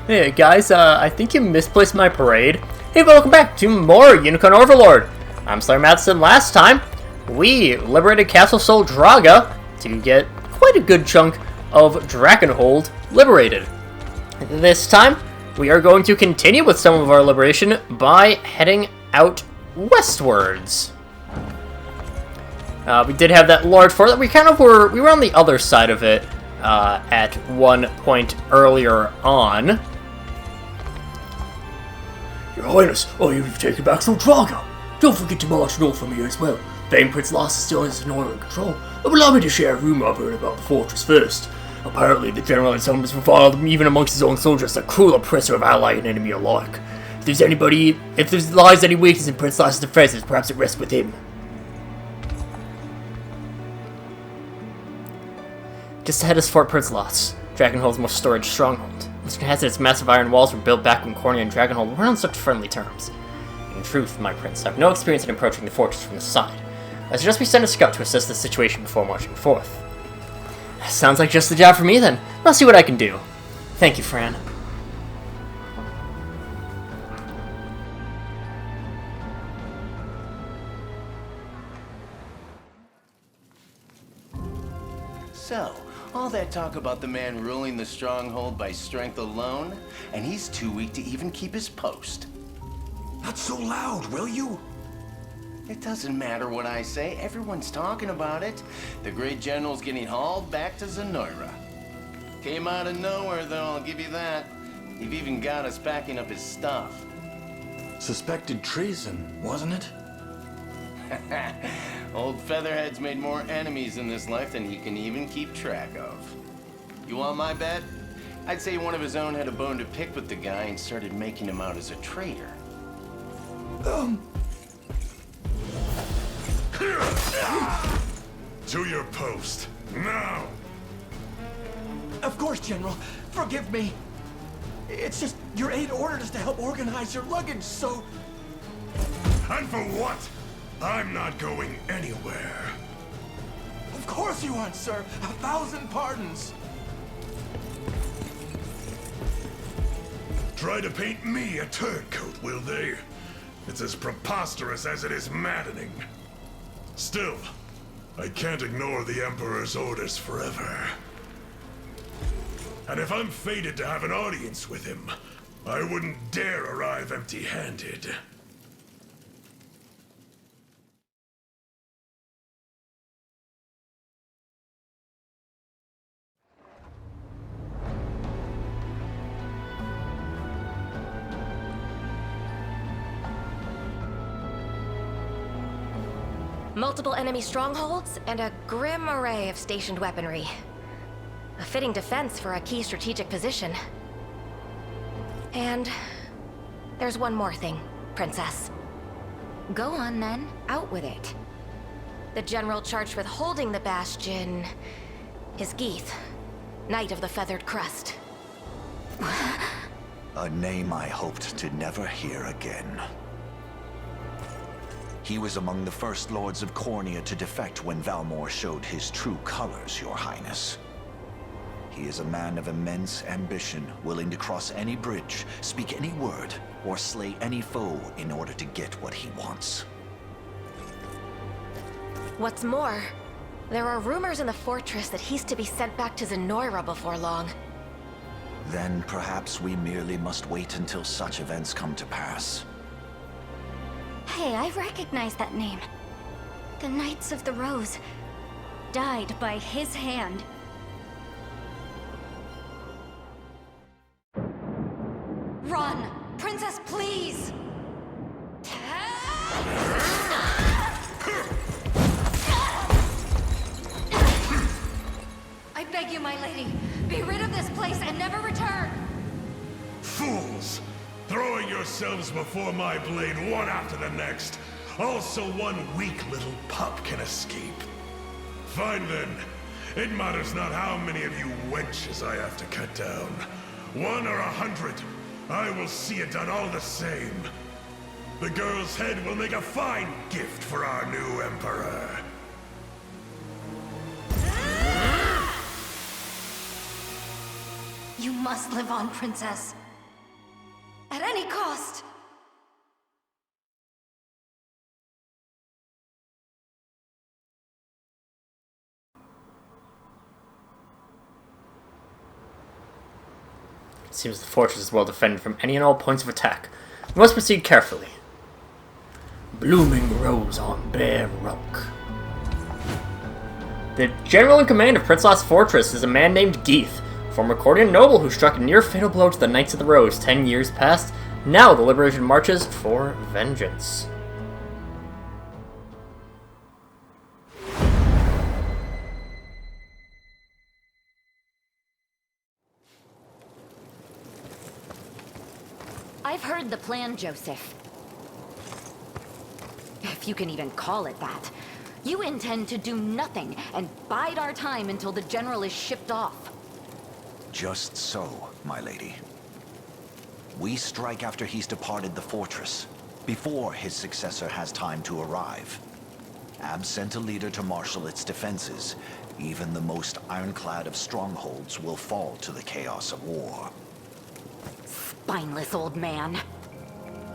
Hey guys, I think you misplaced my parade. Hey, welcome back to more Unicorn Overlord. I'm SlayerMathis, and last time we liberated Castle Sol Draga to get quite a good chunk of Drakenhold liberated. This time, we are going to continue with some of our liberation by heading out westwards. We did have that large fort that we were on the other side of it at one point earlier on. Your Highness, you've taken back Sol Draga. Don't forget to march north from here as well. Famed Prince Las is still in Zenoira control, but allow me to share a rumor I've heard about the fortress first. Apparently, the general and some has reviled him even amongst his own soldiers, a cruel oppressor of ally and enemy alike. If there lies any weakness in Prince Las's defenses, perhaps it rests with him. Just ahead is Fort Prince Las, Drakenhold's most storied stronghold. This has its massive iron walls were built back when Cornia and Drakenhold weren't on such friendly terms. In truth, my prince, I have no experience in approaching the fortress from the side. I suggest we send a scout to assess the situation before marching forth. Sounds like just the job for me then. I'll see what I can do. Thank you, Fran. So, all that talk about the man ruling the stronghold by strength alone, and he's too weak to even keep his post. Not so loud, will you? It doesn't matter what I say, everyone's talking about it. The great general's getting hauled back to Zenoira. Came out of nowhere though, I'll give you that. You've even got us backing up his stuff. Suspected treason, wasn't it? Old Featherhead's made more enemies in this life than he can even keep track of. You want my bet? I'd say one of his own had a bone to pick with the guy and started making him out as a traitor. To your post, now! Of course, General. Forgive me. It's just your aide ordered us to help organize your luggage, so... And for what? I'm not going anywhere. Of course you aren't, sir. 1,000 pardons. Try to paint me a turncoat, will they? It's as preposterous as it is maddening. Still, I can't ignore the Emperor's orders forever. And if I'm fated to have an audience with him, I wouldn't dare arrive empty-handed. Multiple enemy strongholds, and a grim array of stationed weaponry. A fitting defense for a key strategic position. And there's one more thing, Princess. Go on then, out with it. The general charged with holding the bastion is Geith, Knight of the Feathered Crest. A name I hoped to never hear again. He was among the first lords of Cornia to defect when Valmor showed his true colors, Your Highness. He is a man of immense ambition, willing to cross any bridge, speak any word, or slay any foe in order to get what he wants. What's more, there are rumors in the fortress that he's to be sent back to Zenoira before long. Then perhaps we merely must wait until such events come to pass. Hey, I recognize that name. The Knights of the Rose died by his hand. Run! Princess, please! I beg you, my lady, be rid of this place and never return! Fools! Throwing yourselves before my blade one after the next. Also one weak little pup can escape. Fine then. It matters not how many of you wenches I have to cut down. 1 or 100. I will see it done all the same. The girl's head will make a fine gift for our new emperor. You must live on, Princess. At any cost! It seems the fortress is well defended from any and all points of attack. We must proceed carefully. Blooming rose on bare rock. The general in command of Prince Last's fortress is a man named Geith, former Cordian noble who struck a near-fatal blow to the Knights of the Rose 10 years past. Now the Liberation marches for vengeance. I've heard the plan, Joseph. If you can even call it that. You intend to do nothing and bide our time until the general is shipped off. Just so, my lady. We strike after he's departed the fortress, before his successor has time to arrive. Absent a leader to marshal its defenses, even the most ironclad of strongholds will fall to the chaos of war. Spineless old man.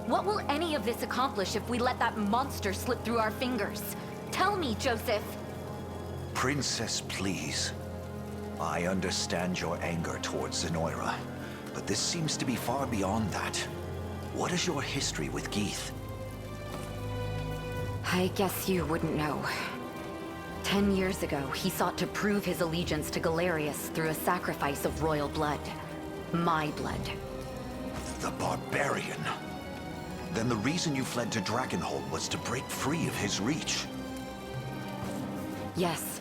What will any of this accomplish if we let that monster slip through our fingers? Tell me, Joseph. Princess, please. I understand your anger towards Zenoira, but this seems to be far beyond that. What is your history with Geith? I guess you wouldn't know. 10 years ago, he sought to prove his allegiance to Galerius through a sacrifice of royal blood. My blood. The barbarian. Then the reason you fled to Drakenhold was to break free of his reach. Yes.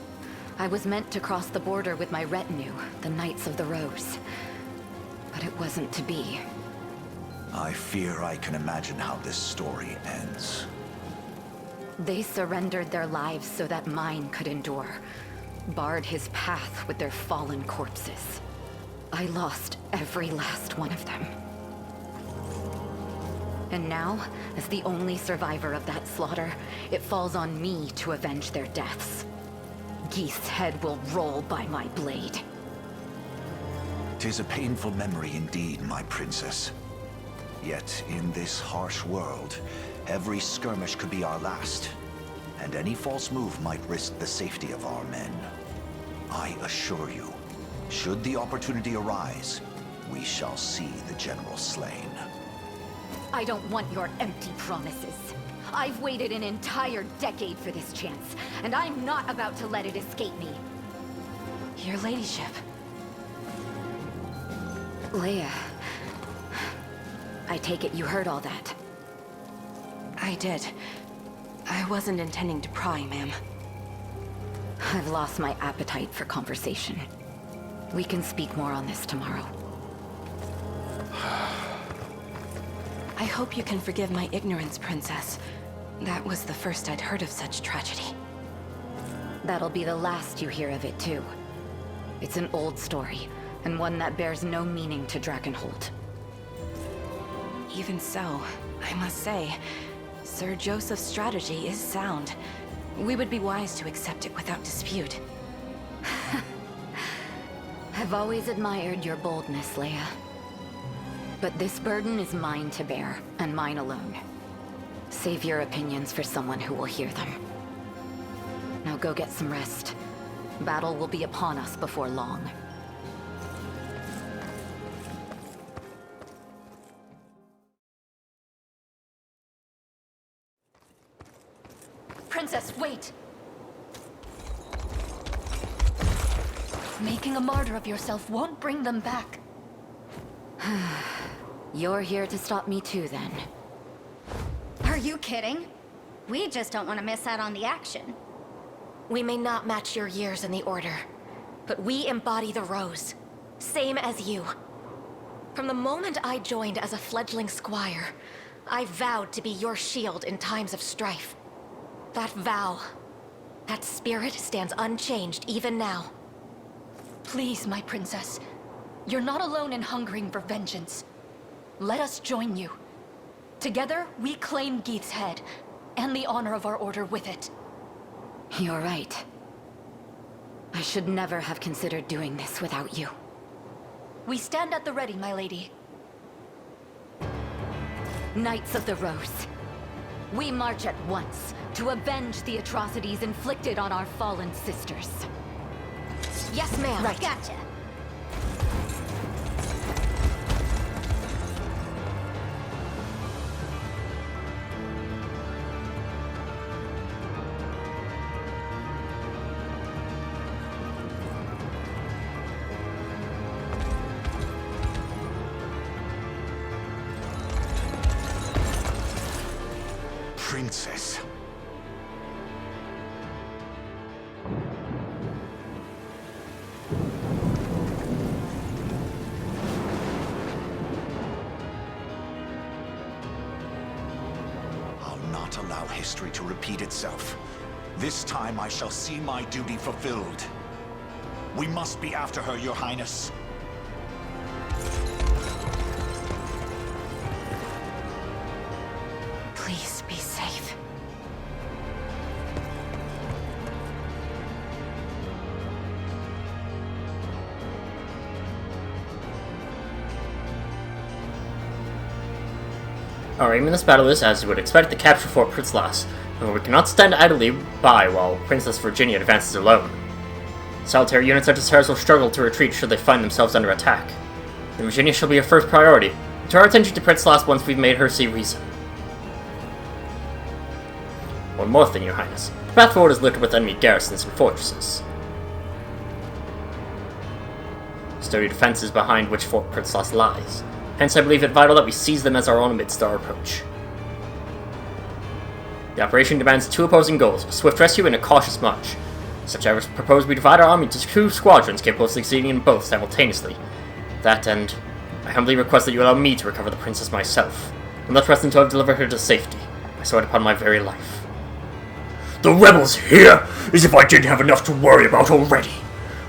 I was meant to cross the border with my retinue, the Knights of the Rose. But it wasn't to be. I fear I can imagine how this story ends. They surrendered their lives so that mine could endure. Barred his path with their fallen corpses. I lost every last one of them. And now, as the only survivor of that slaughter, it falls on me to avenge their deaths. Geith's head will roll by my blade. 'Tis a painful memory indeed, my princess. Yet, in this harsh world, every skirmish could be our last, and any false move might risk the safety of our men. I assure you, should the opportunity arise, we shall see the general slain. I don't want your empty promises. I've waited an entire decade for this chance, and I'm not about to let it escape me. Your ladyship. Leia, I take it you heard all that. I did. I wasn't intending to pry, ma'am. I've lost my appetite for conversation. We can speak more on this tomorrow. I hope you can forgive my ignorance, Princess. That was the first I'd heard of such tragedy. That'll be the last you hear of it, too. It's an old story, and one that bears no meaning to Drakenhold. Even so, I must say, Sir Joseph's strategy is sound. We would be wise to accept it without dispute. I've always admired your boldness, Leia. But this burden is mine to bear, and mine alone. Save your opinions for someone who will hear them. Now go get some rest. Battle will be upon us before long. Princess, wait! Making a martyr of yourself won't bring them back. You're here to stop me too, then. Are you kidding? We just don't want to miss out on the action. We may not match your years in the Order, but we embody the Rose. Same as you. From the moment I joined as a fledgling squire, I vowed to be your shield in times of strife. That vow, that spirit stands unchanged even now. Please, my princess. You're not alone in hungering for vengeance. Let us join you. Together, we claim Geith's head, and the honor of our order with it. You're right. I should never have considered doing this without you. We stand at the ready, my lady. Knights of the Rose. We march at once to avenge the atrocities inflicted on our fallen sisters. Yes, ma'am. Right. Gotcha. Princess. I'll not allow history to repeat itself. This time I shall see my duty fulfilled. We must be after her, Your Highness. Please be safe. Our aim in this battle is, as you would expect, to capture Fort Pritzlas, and we cannot stand idly by while Princess Virginia advances alone. Solitary units such as hers will struggle to retreat should they find themselves under attack. And Virginia shall be our first priority. Turn our attention to Pritzlas once we've made her see reason. One more thing, Your Highness. The path forward is littered with enemy garrisons and fortresses. Sturdy defenses behind which Fort Pritzlas lies. Hence, I believe it vital that we seize them as our own amidst our approach. The operation demands two opposing goals, a swift rescue and a cautious march. Such I propose we divide our army into two squadrons capable of succeeding in both simultaneously. To that end, I humbly request that you allow me to recover the princess myself, and thus rest until I deliver her to safety. I swear it upon my very life. The rebels here, as if I didn't have enough to worry about already.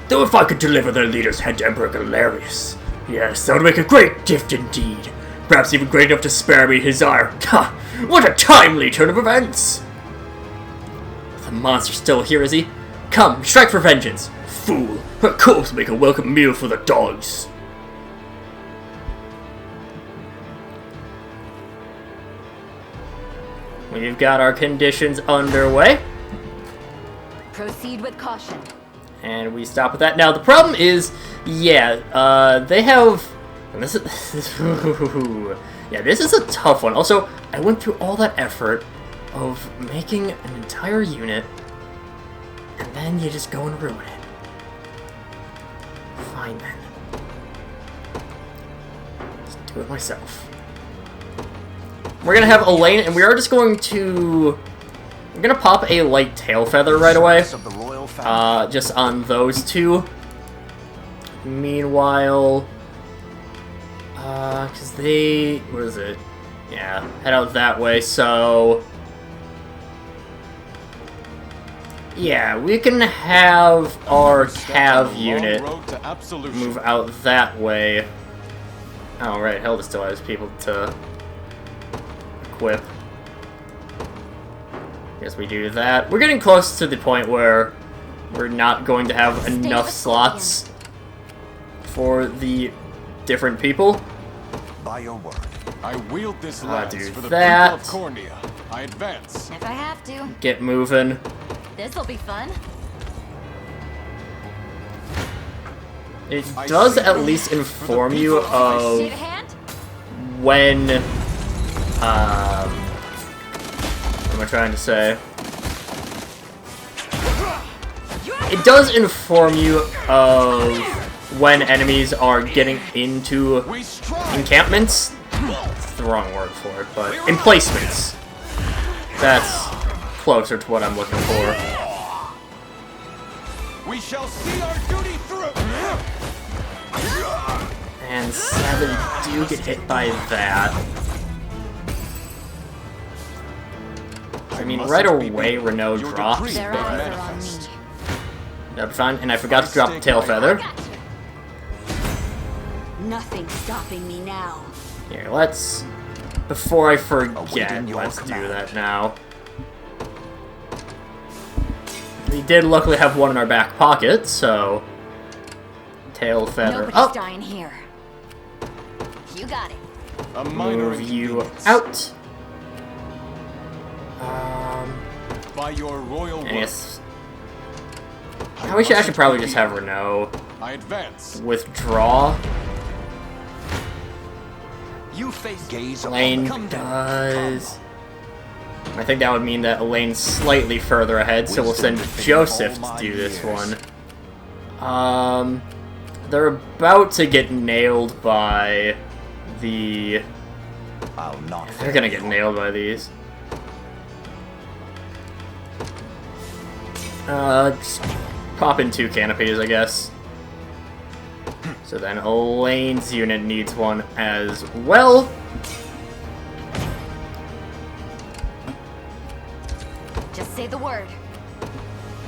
Though if I could deliver their leader's head to Emperor Galerius, yes, that would make a great gift indeed. Perhaps even great enough to spare me his ire. Ha! What a timely turn of events! The monster's still here, is he? Come, strike for vengeance! Fool! Her corpse will make a welcome meal for the dogs. We've got our conditions underway. Proceed with caution. And we stop with that. Now, the problem is, yeah, they have... And this is... yeah, this is a tough one. Also, I went through all that effort of making an entire unit, and then you just go and ruin it. Fine, then. Just do it myself. We're gonna have Elaine, and we are just going to... We're gonna pop a light tail feather right away. Just on those two. Meanwhile... cause they... What is it? Yeah, head out that way, so... Yeah, we can have our Cav unit move out that way. Oh, right, Hilda still has people to equip. Guess we do that. We're getting close to the point where we're not going to have enough slots for the different people. By your word. I wield this lance do for the that. people of Cornea. I advance. If I have to. Get moving. This'll be fun. It does at least inform you of Need a hand? when, what am I trying to say? It does inform you of when enemies are getting into encampments. That's the wrong word for it, but emplacements. That's closer to what I'm looking for. We shall see our duty through. And 7 do get hit by that. I mean, right away Renault drops, Their but eyes are on me. that'll be fine. And I forgot to drop the tail feather. Nothing's stopping me now. Here, let's... Before I forget, let's do that now. We did luckily have one in our back pocket, so... Tail feather Nobody's up. dying here. You got it. A minor move you inconvenience. out. By your royal I word, guess I should probably just have Renault I advance. withdraw. You face Gaze Elaine upon the does. I think that would mean that Elaine's slightly further ahead, so we'll send Joseph to do this one. They're about to get nailed by the... I'll not. They're gonna get nailed by these. Just pop in 2 canopies, I guess. So then Elaine's unit needs one as well. Just say the word.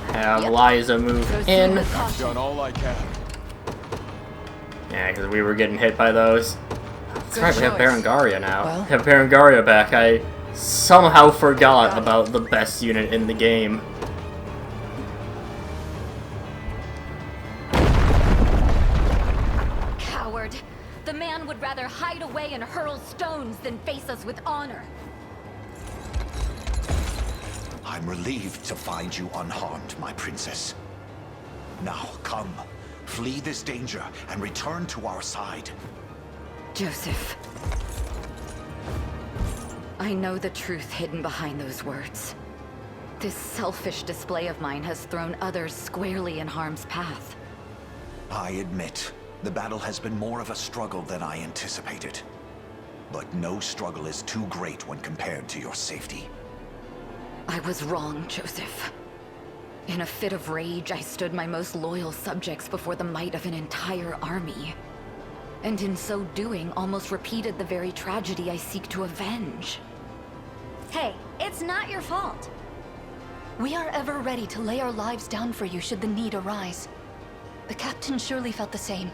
Have Liza move in. I've done all I can. Yeah, because we were getting hit by those. That's right, we have choice. Berengaria now. Well? We have Berengaria back. I somehow forgot about the best unit in the game. Coward. The man would rather hide away and hurl stones than face us with honor. I'm relieved to find you unharmed, my princess. Now, come. Flee this danger and return to our side. Joseph. I know the truth hidden behind those words. This selfish display of mine has thrown others squarely in harm's path. I admit, the battle has been more of a struggle than I anticipated. But no struggle is too great when compared to your safety. I was wrong, Joseph. In a fit of rage, I stood my most loyal subjects before the might of an entire army. And in so doing, almost repeated the very tragedy I seek to avenge. Hey, it's not your fault. We are ever ready to lay our lives down for you should the need arise. The captain surely felt the same,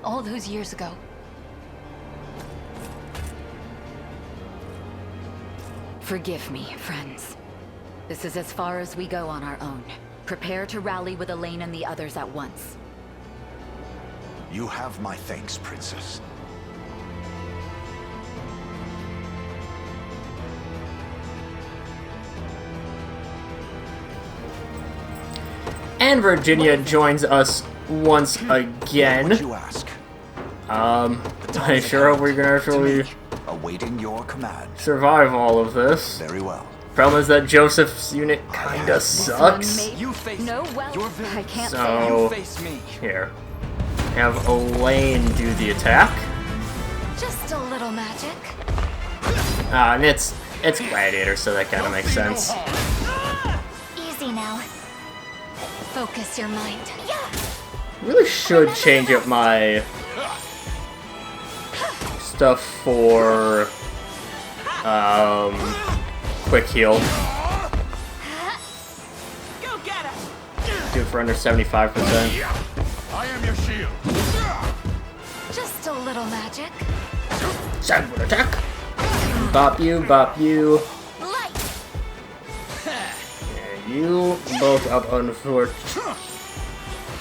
all those years ago. Forgive me, friends. This is as far as we go on our own. Prepare to rally with Elaine and the others at once. You have my thanks, princess. And Virginia joins us once again. What would you ask? I sure hope we're gonna actually Awaiting your command. survive all of this. Very well. Problem is that Joseph's unit kinda sucks. You face No, well, your villain. I can't So- You face me. Here. Have Elaine do the attack. Just a little magic. And it's Gladiator, so that kinda makes sense. Easy now. Focus your mind. Yeah. Really should change up my stuff for quick heal. Go get him. Do it for under 75%. I am your shield. Just a little magic. Sandwood attack. Bop you, bop you. Light. And you both up unfortunately.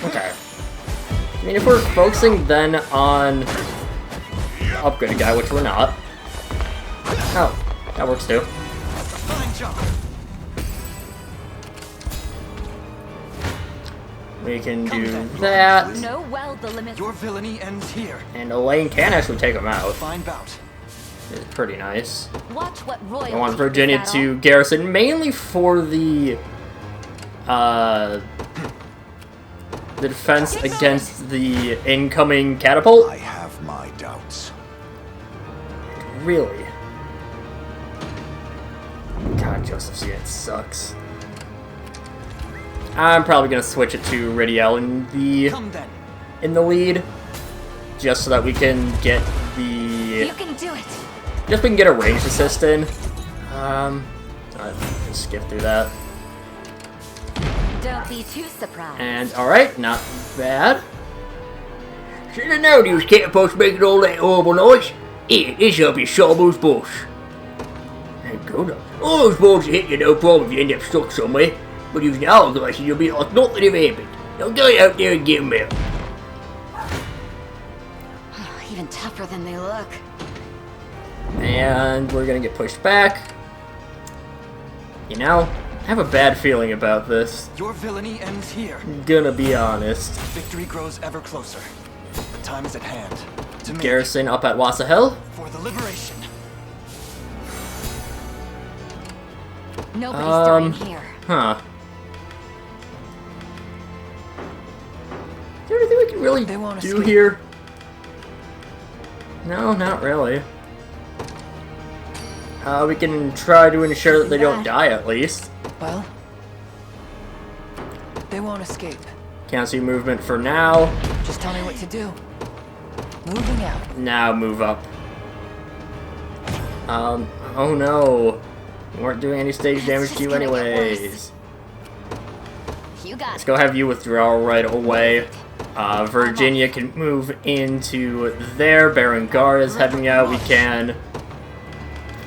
Okay. I mean, if we're focusing then on upgrade a guy, which we're not. Oh, that works too. Fine job. We can do that. Know well the limits. Your villainy ends here. And Elaine can actually take him out. Fine bout. It's pretty nice. Watch what royalty. I want Virginia to garrison mainly for the defense against the incoming catapult. I have my doubts. Really? God, Joseph's unit sucks. I'm probably gonna switch it to Ridiel Come then. in the lead, just so that we can get You can do it. just so we can get a ranged assist in. I'll just skip through that. Don't be too surprised. And alright, not bad. Should have known these catapults making all that horrible noise. Here, this up your Sawbone's bush. Hey, go now. All those balls hit you no problem if you end up stuck somewhere. But using hourglasses, you'll be like nothing ever happened. Now go out there and get them out. Even tougher than they look. And we're gonna get pushed back. You know, I have a bad feeling about this. Your villainy ends here. Gonna be honest. Victory grows ever closer. The time is at hand. To make Garrison up at Wassa Hill. for the liberation. Nobody's starting here. Huh. Is there anything we can really They won't do escape. here? No, not really. We can try to ensure that they don't die at least. Well, they won't escape. Cancel your movement for now. Just tell me what to do. Moving out. Now move up. Oh no. We weren't doing any stage damage to you anyways. You got Let's go have you withdraw right away. Virginia can move into there. Berengar is heading out.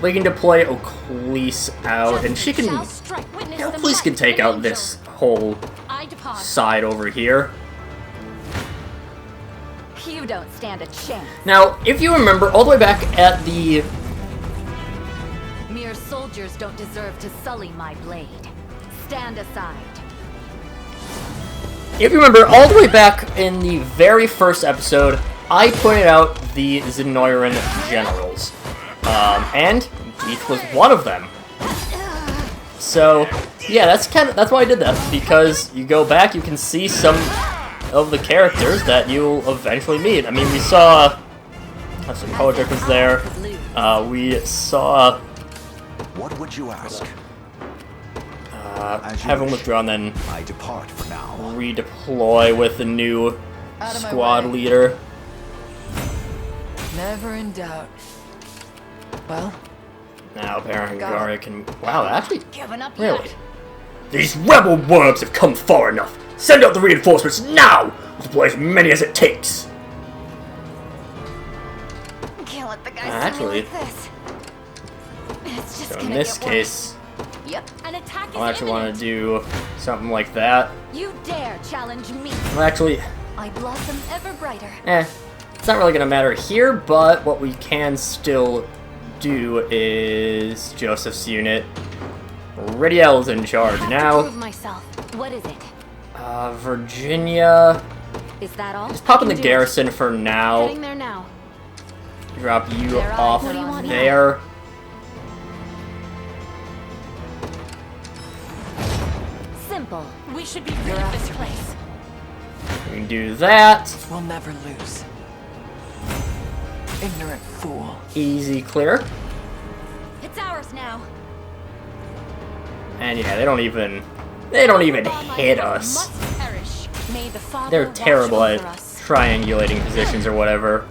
We can deploy Oclise out, and she can. Oclise can take out this whole side over here. You don't stand a chance. Now, if you remember, all the way back at the Mere soldiers don't deserve to sully my blade. Stand aside. If you remember, all the way back in the very first episode, I pointed out the Zenoiran generals. And Geeth was one of them. So, yeah, that's why I did that, because you go back, you can see some of the characters that you'll eventually meet. I mean, we saw... So Kodrick was there. We saw... What would you ask? have him withdraw and then I depart for now. redeploy with the new squad leader. Never in doubt. Well, Now Berengar can... Wow, actually... Giving up Really? yet? These rebel worms have come far enough. Send out the reinforcements now! We'll deploy as many as it takes. Can't let the guys Actually, see me like this. It's just so in gonna this get case, worse. Yep, an attack is I'll actually want imminent. to do something like that. You dare challenge me? Well, actually, I blossom ever brighter. it's not really going to matter here, but what we can still do is Joseph's unit. Ridiel's in charge now. Prove myself. What is it? Virginia. Is that all? Just pop in I the can do it. garrison for now. Heading there now. Drop you Their eyes off are on me. there. Simple. We should be rid of this place. We can do that. we'll never lose. Ignorant fool. Easy clear. It's ours now. And yeah, they don't even hit us. Must perish. May the Father They're watch terrible at over us. triangulating positions or whatever.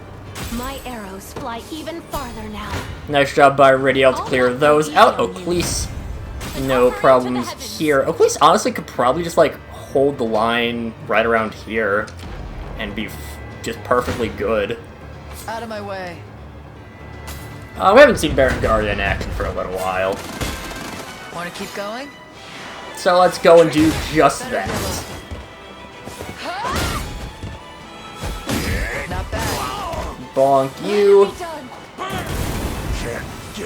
My arrows fly even farther now. Nice job by Ridiel to clear those out. Oclise, no problems here. Oclise honestly could probably just like hold the line right around here and be just perfectly good. Out of my way. We haven't seen Berengar in action for a little while, Want to keep going? so let's go and do just that. Not bad. Bonk you.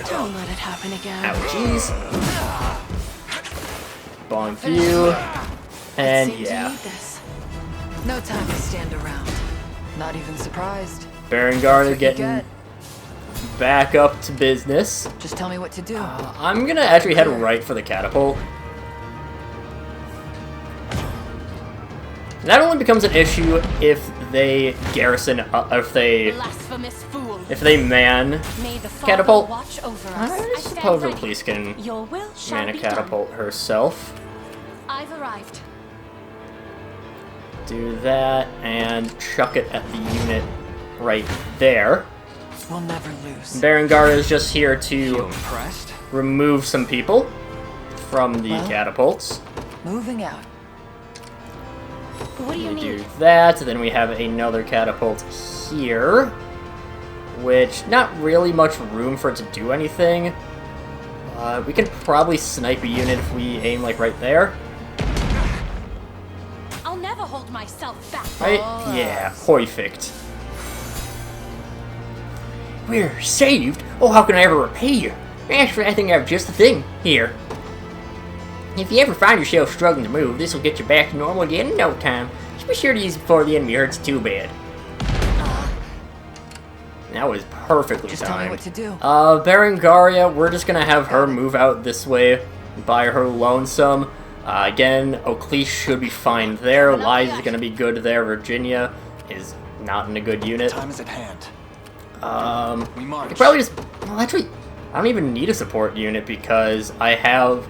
Don't let it happen again. Ouchies. Bonk you. And Seem to yeah. need this. No time to stand around. Not even surprised. Berengar That's what you getting get. back up to business. Just tell me what to do. I'm gonna actually head right for the catapult. That only becomes an issue if they garrison, Blasphemous fool. if they man May the Father catapult. watch over us. I stand suppose ready. Oclise can Your will shall man a be done. catapult herself. I've arrived. Do that and chuck it at the unit right there. We'll never lose. Berengar is just here to Impressed? remove some people from the Well. catapults. Moving out. What do you We do need? that, then we have another catapult here, which not really much room for it to do anything. We can probably snipe a unit if we aim like right there, I'll never hold myself back. right? Yeah, perfect. If We're saved? Oh, how can I ever repay you? Actually, I think I have just the thing here. If you ever find yourself struggling to move, this will get you back to normal again in no time. Just be sure to use it before the enemy hurts too bad. That was perfectly timed. Just tell me what to do. Berengaria, we're just gonna have her move out this way by her lonesome. Again, Oakley should be fine there. Liza's gonna be good there. Virginia is not in a good unit. Time is at hand. We I march. could probably just... Well, actually, I don't even need a support unit because I have...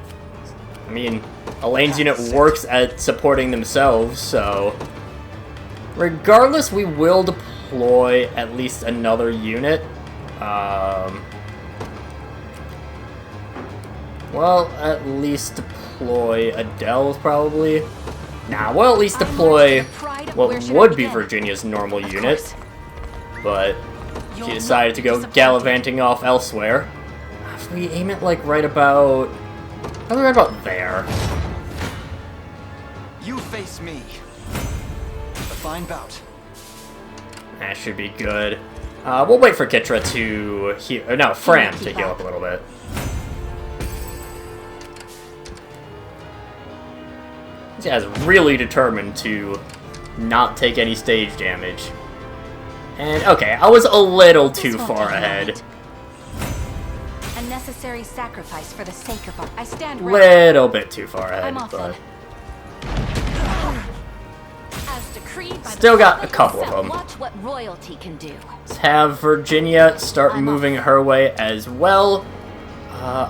I mean, Elaine's unit works at supporting themselves, so... Regardless, we will deploy at least another unit. Well, at least deploy Adele's probably. Nah, we'll at least deploy what would be Virginia's normal unit. But she decided to go gallivanting off elsewhere. If we aim it like right about... Probably right about there. You face me. A fine bout. That should be good. We'll wait for Kitra to heal... No, Fran to heal up a little bit. Jazz really determined to not take any stage damage. And, okay, I was a little too far ahead. A necessary sacrifice for the sake of our... I stand ready. Little bit too far ahead, I'm off but... As decreed by Still the got a couple of them. Watch what royalty can do. Let's have Virginia start moving her way as well.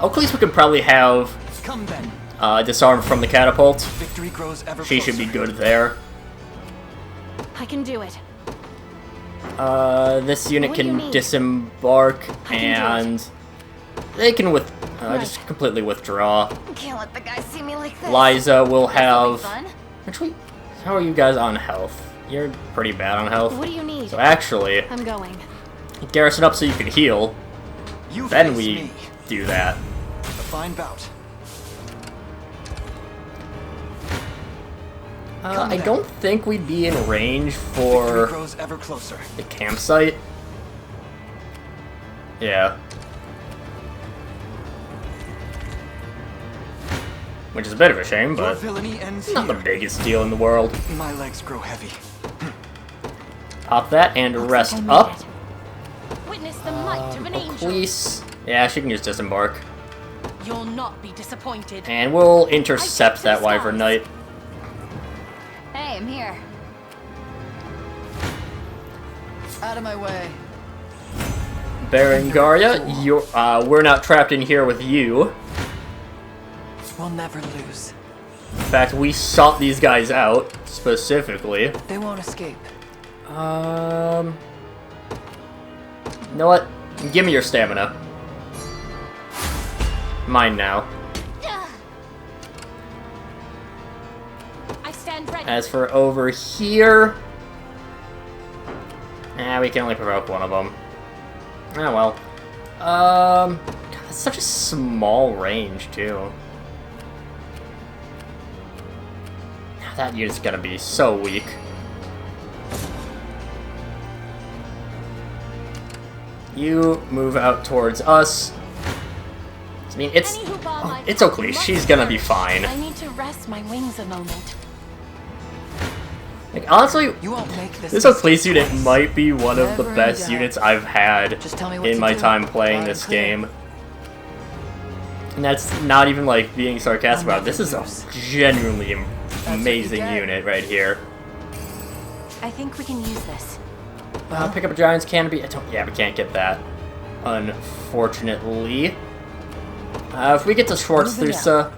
Oakley's we could probably have Come then. disarm from the catapult. Victory grows ever She closer. should be good there. I can do it. This unit What do you can need? disembark I can do and they can just completely withdraw. Can't let the guys see me like this. Liza will This'll have... be fun. Actually, how are you guys on health? You're pretty bad on health. What do you need? So actually, I'm going. garrison up so you can heal. You Then face we me. do that. A fine bout. I don't think we'd be in range Victory for grows ever closer. the campsite. Yeah. Which is a bit of a shame, Your but villainy ends not the here. biggest deal in the world. My legs grow heavy. Pop that and rest I made up. it. Witness the might of an angel. Police. Yeah, she can just disembark. You'll not be disappointed. And we'll intercept that Wyvern Knight. Hey, I'm here. Out of my way. Berengaria, you're, we're not trapped in here with you. We'll never lose. In fact, we sought these guys out, specifically. They won't escape. You know what? Give me your stamina. Mine now. I stand ready. As for over here... we can only provoke one of them. Oh well. God, that's such a small range, too. That unit's gonna be so weak. You move out towards us. I mean, it's... Any who bar my it's path okay, must she's gonna be perish. fine. I need to rest my wings a moment. Like, honestly, You won't make this. this Oakley's unit might be one of the Never best doubt. units I've had Just tell me what in to my do. time playing Loud this and clear. game. And that's not even, like, being sarcastic I'll about it. This is never a lose. genuinely what you amazing get. unit right here. I think we can use this. Pick up a Giant's Canopy. Yeah, we can't get that, unfortunately. If we get to Schwarzthrusa...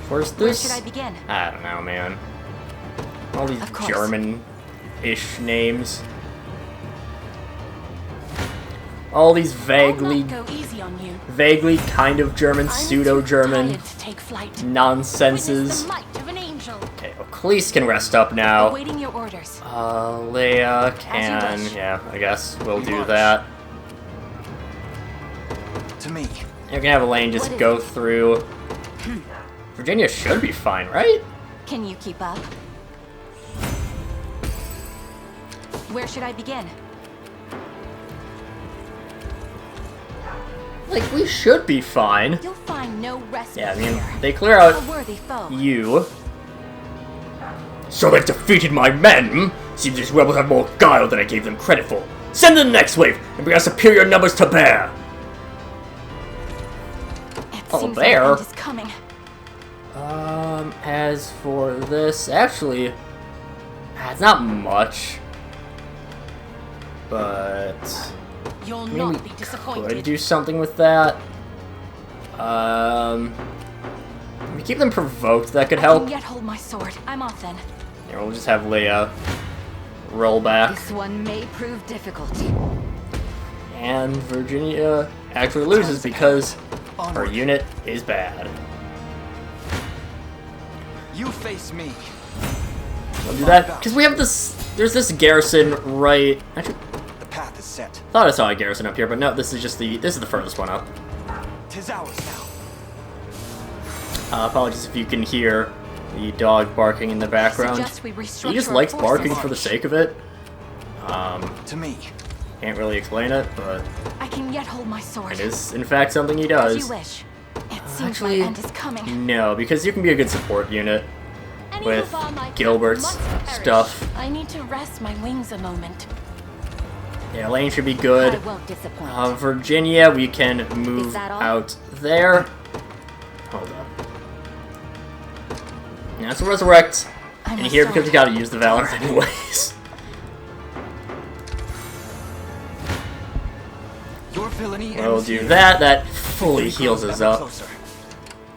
Where should I begin? I don't know, man. All these Of course. German-ish names. All these vaguely, I'll not go easy on you. vaguely kind of German, I'm pseudo-German too tired to take flight. Witness nonsenses. the might of an angel. Okay, Oakley's can rest up now. Awaiting your orders. Leia can... wish. Yeah, I guess we'll do march. that. To me. You can have Elaine just What is go it? through. Virginia should be fine, right? Can you keep up? Where should I begin? like we should be fine. You'll find no respite Yeah, I mean, here. they clear out A worthy foe. you. So they've defeated my men, hmm? Seems these rebels have more guile than I gave them credit for. Send in the next wave, and bring our superior numbers to bear! It Oh, seems there. the end is coming. As for this, actually, it's not much. But You'll I mean, not we be could disappointed. do something with that. We keep them provoked, that could I help. can yet hold my sword. I'm off then. Here, we'll just have Leia roll back. This one may prove difficult. And Virginia actually loses because her Onward. unit is bad. You face me. We'll do that because we have this. There's this garrison right. Actually, The path is set. thought I saw a garrison up here, but no. This is just the. This is the furthest one up. 'Tis ours now. Apologies if you can hear the dog barking in the background. Suggest we He restructure just our likes forces. barking for the sake of it. To me. Can't really explain it, but I can yet hold my sword. it is in fact something he As does. you wish. It seems actually- my end is coming. No, because you can be a good support unit Any with of all my Gilbert's must perish. stuff. I need to rest my wings a moment. Yeah, Lane should be good. I won't disappoint. Virginia, we can move that all? out there. Hold up. Yeah, so resurrect I'm in a here because we sword. gotta use the Valor anyways. Your villainy We'll ends do here. that. That fully heals us Ever up. closer.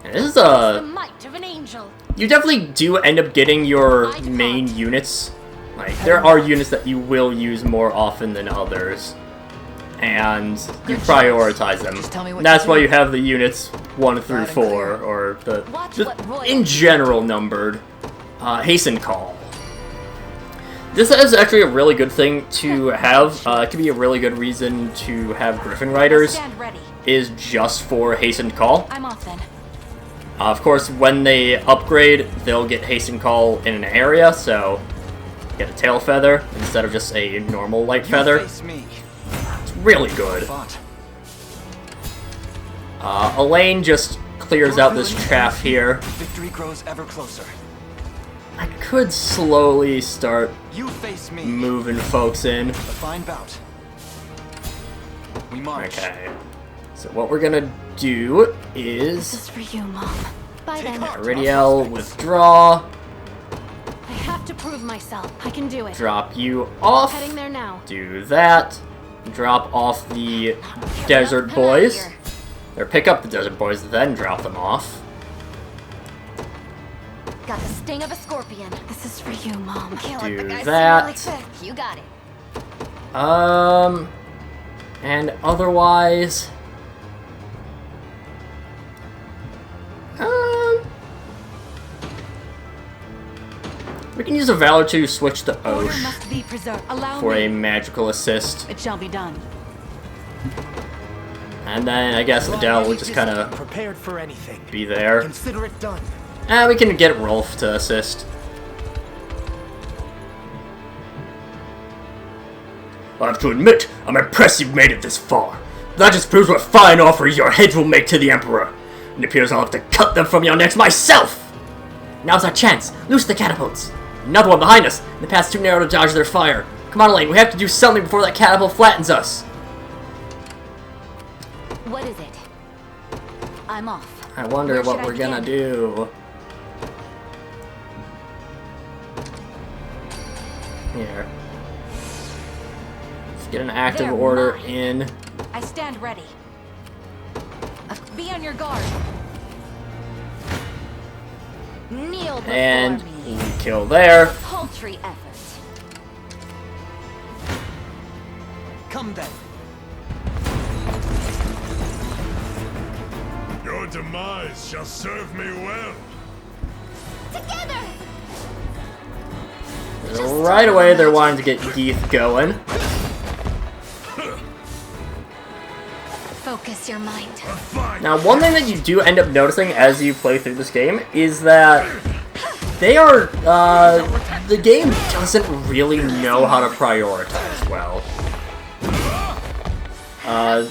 And this is The might of an angel. you definitely do end up getting your main units. Like, there are units that you will use more often than others. And you prioritize them. Just tell me what That's to why do. you have the units 1 through Loud and 4, clear. or the Watch just what Roy in does. general numbered. Hasten Call. This is actually a really good thing to have. It can be a really good reason to have Griffin Riders, Stand ready. is just for Hasten Call. I'm off then. Of course, when they upgrade, they'll get Hasten Call in an area, so get a tail feather instead of just a normal light You feather. face me. It's really good. Fought. Elaine just clears out this chaff here. Victory grows ever closer. I could slowly start You face me. moving folks in. A fine bout. We march. Okay. So what we're gonna do This is is for you, Mom. Bye Take then. heart. Iridiel withdraw, I have to prove myself. I can do it. drop you off, Heading there now. do that, drop off the Desert Come out Boys, here. or pick up the Desert Boys, then drop them off. Got the sting of a scorpion. This is for you, Mom. Can't Do let the guys that. see me like this. You got it. And otherwise, we can use a Valor to switch to Order Osh must be preserved. Allow for me. a magical assist. It shall be done. And then I guess Adele will just kind of Prepared for anything. be there. Consider it done. And we can get Rolf to assist. I have to admit, I'm impressed you've made it this far. That just proves what fine offers your heads will make to the Emperor. It appears I'll have to cut them from your necks myself! Now's our chance. Loose the catapults. Another one behind us. The path's too narrow to dodge their fire. Come on, Elaine. We have to do something before that catapult flattens us. What is it? I'm off. I wonder Where what should I we're gonna begin? do. Here. Let's get an active They're order mine. in. I stand ready. Be on your guard. Kneel before And me. we kill there. Paltry effort. Come then. Your demise shall serve me well. Together! Right away, they're wanting to get Geeth going. Focus your mind. Now, one thing that you do end up noticing as you play through this game is that they are, the game doesn't really know how to prioritize well.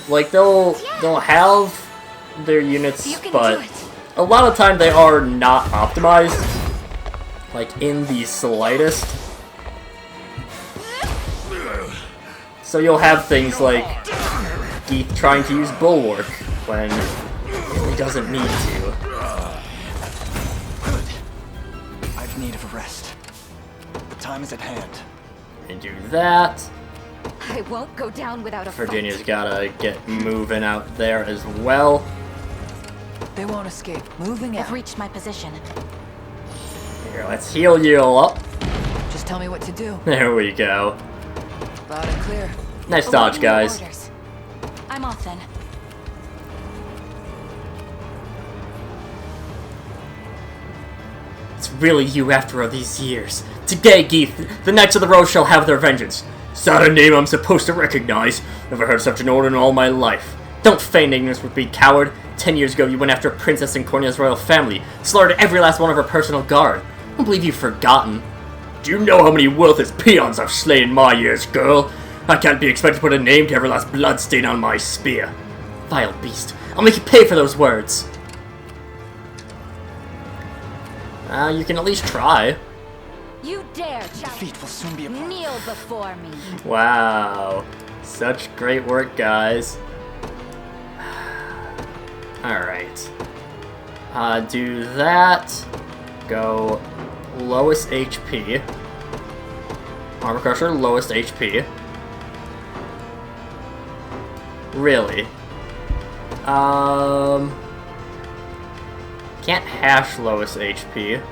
Like they'll have their units, but a lot of time they are not optimized, like in the slightest. So you'll have things like Geeth trying to use Bulwark when he doesn't need to. Good. I've need of a rest. The time is at hand. And do that. I won't go down without a Virginia's fight. gotta get moving out there as well. They won't escape. Moving I've out. reached my position. Here, let's heal you up. Just tell me what to do. There we go. Loud and clear. Nice dodge, guys. Orders. I'm off then. It's really you after all these years. Today, Geeth, the Knights of the Rose shall have their vengeance. Is that a name I'm supposed to recognize? Never heard such an order in all my life. Don't feign ignorance with me, coward. 10 years ago, you went after a princess in Cornea's royal family, slaughtered every last one of her personal guard. I don't believe you've forgotten. Do you know how many worthless peons I've slain in my years, girl? I can't be expected to put a name to every last bloodstain on my spear. Vile beast, I'll make you pay for those words. You can at least try. You dare Defeat will soon be a problem. kneel before me. Wow. Such great work, guys. Alright. Do that. Go lowest HP. Armor Crusher, lowest HP. Really? Can't hash lowest HP.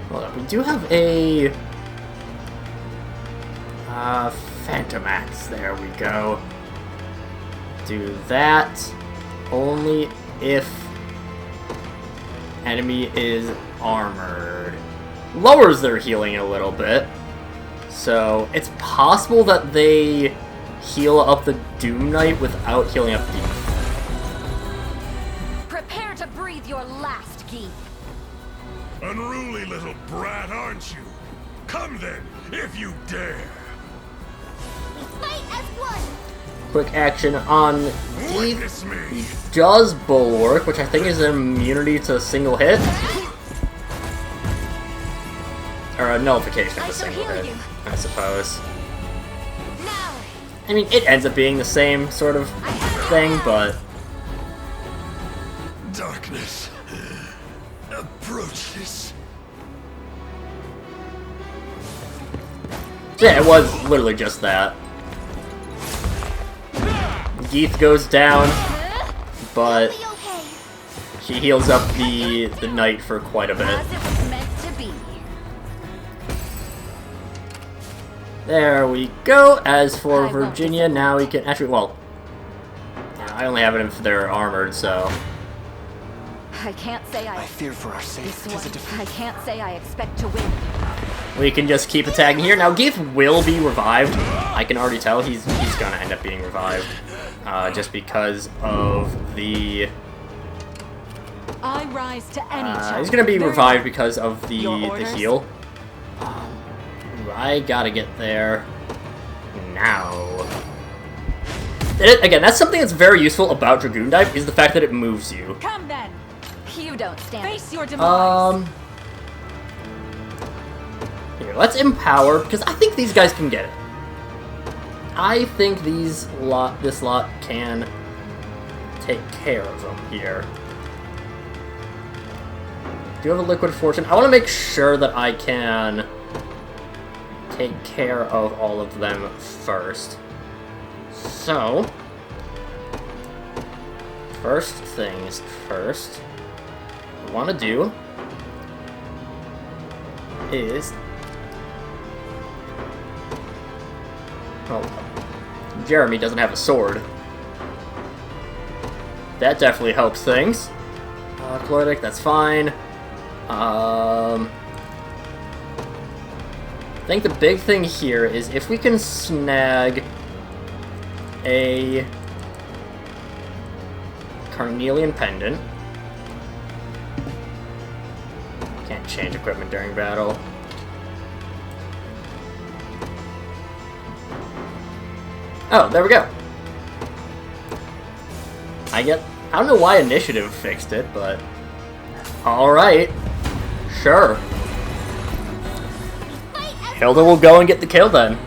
Hold up, we do have a Phantom Axe. There we go. Do that only if enemy is armored. Lowers their healing a little bit. So it's possible that they heal up the Doom Knight without healing up Geeth. Prepare to breathe your last, Geeth. Unruly little brat, aren't you? Come then, if you dare. Fight as one! Quick action on Geeth. Witness me. He does Bulwark, which I think is an immunity to a single hit. Or a nullification of a single hit, I suppose. Now! I mean, it ends up being the same sort of thing, but... Darkness approaches. Yeah, it was literally just that. Geeth goes down, but Be okay. she heals up the knight for quite a bit. As it was meant to be. There we go. As for Virginia, now we can actually, well, I only have it if they're armored, so. I can't say I fear for our sake. This 'Tis a one, defeat. I can't say I expect to win. We can just keep attacking here. Now, Geeth will be revived. I can already tell he's gonna end up being revived. Just because of the... I rise to any challenge. he's gonna be revived because of the Your orders? heal. I gotta get there now. Again, that's something that's very useful about Dragoon Dive, is the fact that it moves you. Come then. You don't stand. Face your demise. Here, let's empower, because I think these guys can get it. I think this lot can take care of them here. Do you have a Liquid Fortune? I want to make sure that I can take care of all of them first. So, first things first, what I want to do is... Oh, Jeremy doesn't have a sword. That definitely helps things. Chloritic, that's fine. I think the big thing here is if we can snag a Carnelian Pendant. Can't change equipment during battle. Oh, there we go. I don't know why initiative fixed it, but alright. Sure. Hilda will go and get the kill then.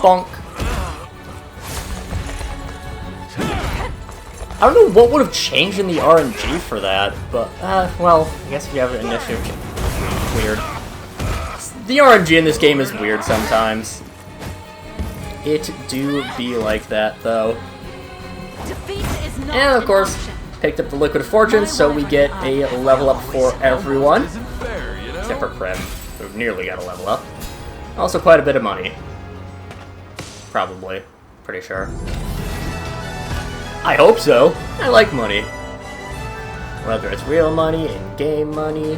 Bonk. I don't know what would have changed in the RNG for that, but, well, I guess if you have an initiative. Weird. The RNG in this game is weird sometimes. It do be like that, though. And, of course, picked up the Liquid Fortune, so we get a level up for everyone. Except for Prim, who nearly got a level up. Also quite a bit of money. Probably. Pretty sure. I hope so. I like money. Whether it's real money, in-game money.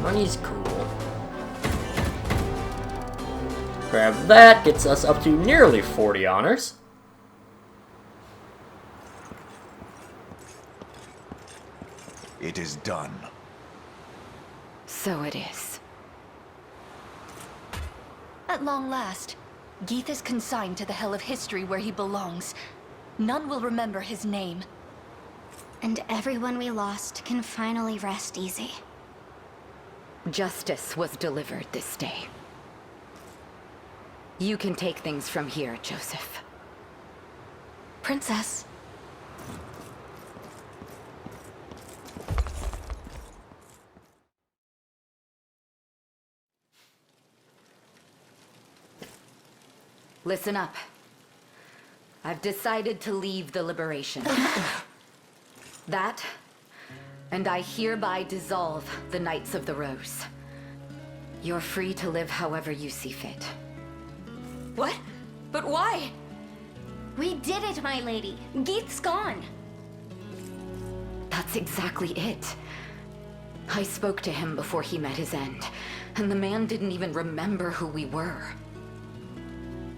Money's cool. Grab that, gets us up to nearly 40 honors. It is done. So it is. At long last, Geeth is consigned to the hell of history where he belongs. None will remember his name. And everyone we lost can finally rest easy. Justice was delivered this day. You can take things from here, Joseph. Princess. Listen up. I've decided to leave the Liberation. That, and I hereby dissolve the Knights of the Rose. You're free to live however you see fit. What? But why? We did it, my lady. Geeth's gone. That's exactly it. I spoke to him before he met his end, and the man didn't even remember who we were.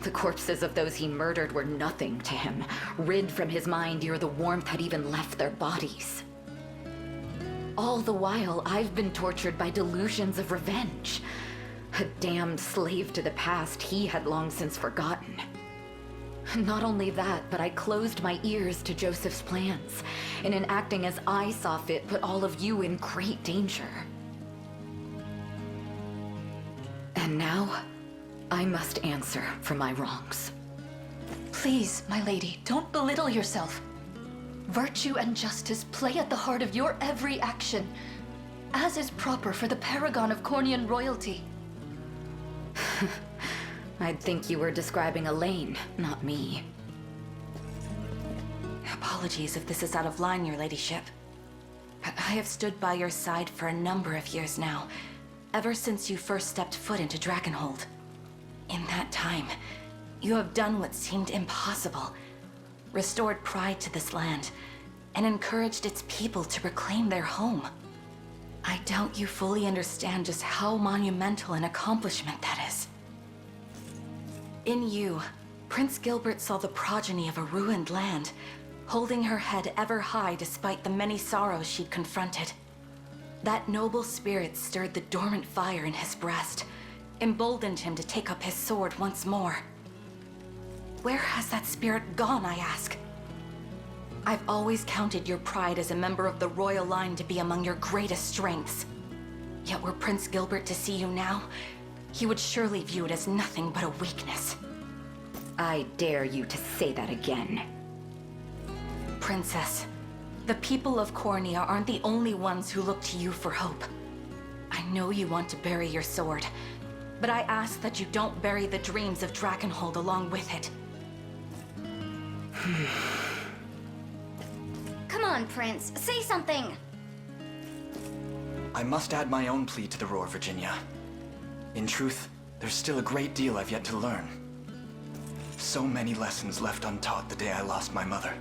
The corpses of those he murdered were nothing to him, rid from his mind ere the warmth had even left their bodies. All the while, I've been tortured by delusions of revenge. A damned slave to the past he had long since forgotten. Not only that, but I closed my ears to Joseph's plans, and in acting as I saw fit, put all of you in great danger. And now, I must answer for my wrongs. Please, my lady, don't belittle yourself. Virtue and justice play at the heart of your every action, as is proper for the paragon of Cornian royalty. I'd think you were describing Elaine, not me. Apologies if this is out of line, your ladyship. I have stood by your side for a number of years now, ever since you first stepped foot into Drakenhold. In that time, you have done what seemed impossible, restored pride to this land, and encouraged its people to reclaim their home. I doubt you fully understand just how monumental an accomplishment that is. In you, Prince Gilbert saw the progeny of a ruined land, holding her head ever high despite the many sorrows she'd confronted. That noble spirit stirred the dormant fire in his breast, emboldened him to take up his sword once more. Where has that spirit gone, I ask? I've always counted your pride as a member of the royal line to be among your greatest strengths. Yet were Prince Gilbert to see you now, he would surely view it as nothing but a weakness. I dare you to say that again. Princess, the people of Cornia aren't the only ones who look to you for hope. I know you want to bury your sword, but I ask that you don't bury the dreams of Drakenhold along with it. Come on, Prince. Say something! I must add my own plea to the roar, Virginia. In truth, there's still a great deal I've yet to learn. So many lessons left untaught the day I lost my mother.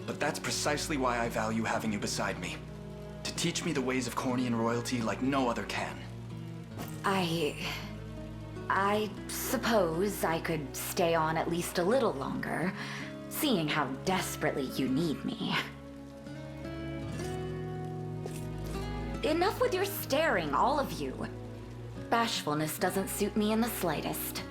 But that's precisely why I value having you beside me. To teach me the ways of Cornian royalty like no other can. I suppose I could stay on at least a little longer, seeing how desperately you need me. enough with your staring, all of you. Bashfulness doesn't suit me in the slightest.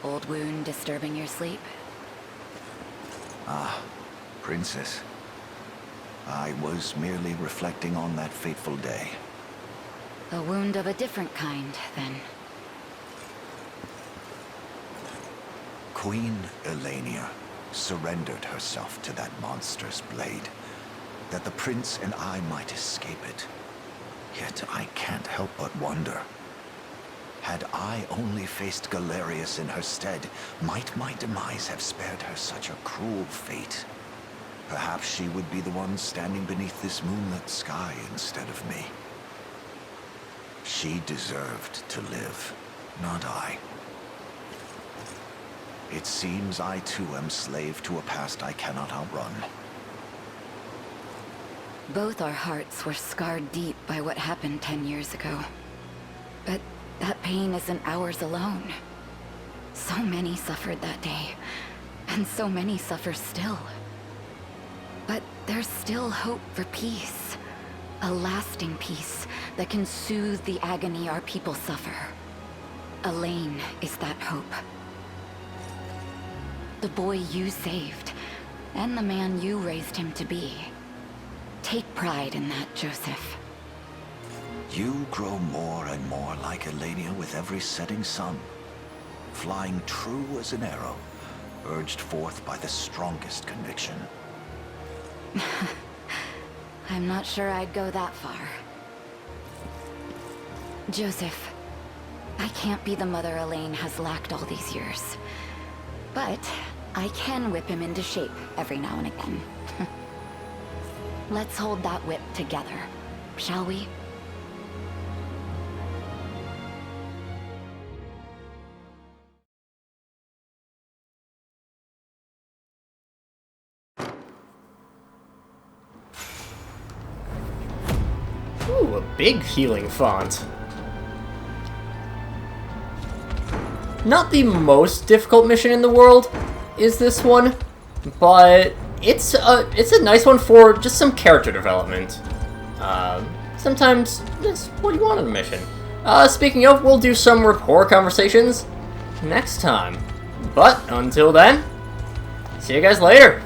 Old wound disturbing your sleep? Ah, Princess. I was merely reflecting on that fateful day. A wound of a different kind, then. Queen Elenia surrendered herself to that monster's blade, that the prince and I might escape it. Yet I can't help but wonder. Had I only faced Galerius in her stead, might my demise have spared her such a cruel fate? Perhaps she would be the one standing beneath this moonlit sky instead of me. She deserved to live, not I. It seems I too am slave to a past I cannot outrun. Both our hearts were scarred deep by what happened 10 years ago. But that pain isn't ours alone. So many suffered that day, and so many suffer still. But there's still hope for peace. A lasting peace that can soothe the agony our people suffer. Elaine is that hope. The boy you saved, and the man you raised him to be. Take pride in that, Joseph. You grow more and more like Elenia with every setting sun, flying true as an arrow, urged forth by the strongest conviction. I'm not sure I'd go that far. Joseph, I can't be the mother Elaine has lacked all these years. But I can whip him into shape every now and again. Let's hold that whip together, shall we? Ooh, a big healing font. Not the most difficult mission in the world is this one, but it's a nice one for just some character development. Sometimes that's what you want in a mission. Speaking of, we'll do some rapport conversations next time. But until then, see you guys later.